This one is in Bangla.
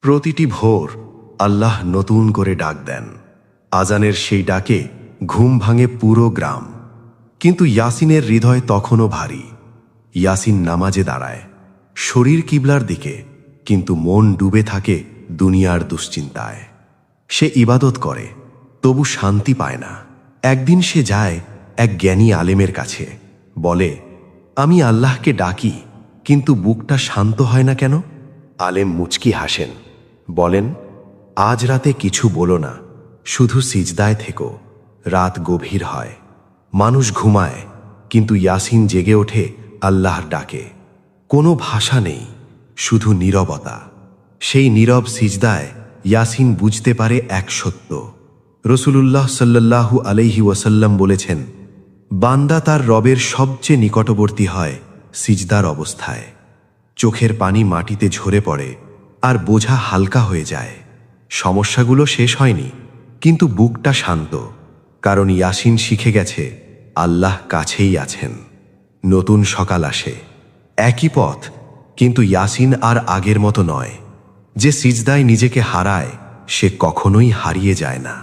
প্রতিটি ভোর আল্লাহ নতুন করে ডাক দেন। আজানের সেই ডাকে ঘুম ভাঙে পুরো গ্রাম। কিন্তু ইয়াসিনের হৃদয় তখনও ভারী। ইয়াসিন নামাজে দাঁড়ায়, শরীর কিবলার দিকে, কিন্তু মন ডুবে থাকে দুনিয়ার দুশ্চিন্তায়। সে ইবাদত করে, তবু শান্তি পায় না। একদিন সে যায় এক জ্ঞানী আলেমের কাছে, বলে, আমি আল্লাহকে ডাকি, কিন্তু বুকটা শান্ত হয় না কেন? আলেম মুচকি হাসেন, বলেন, আজ রাতে কিছু বলো না, শুধু সিজদায় থেকো। রাত গভীর হয়, মানুষ ঘুমায়, কিন্তু ইয়াসিন জেগে ওঠে আল্লাহর ডাকে। কোনো ভাষা নেই, শুধু নীরবতা। সেই নীরব সিজদায় ইয়াসিন বুঝতে পারে এক সত্য। রসূলুল্লাহ সাল্লাল্লাহু আলাইহি ওয়াসাল্লাম বলেছেন, বান্দা তার রবের সবচেয়ে নিকটবর্তী হয় সিজদার অবস্থায়। চোখের পানি মাটিতে ঝরে পড়ে, আর বোঝা হালকা হয়ে যায়। সমস্যাগুলো শেষ হয়নি, কিন্তু বুকটা শান্ত, কারণ ইয়াসিন শিখে গেছে আল্লাহ কাছেই আছেন। নতুন সকাল আসে, একই পথ, কিন্তু ইয়াসিন আর আগের মতো নয়। যে সিজদায় নিজেকে হারায়, সে কখনোই হারিয়ে যায় না।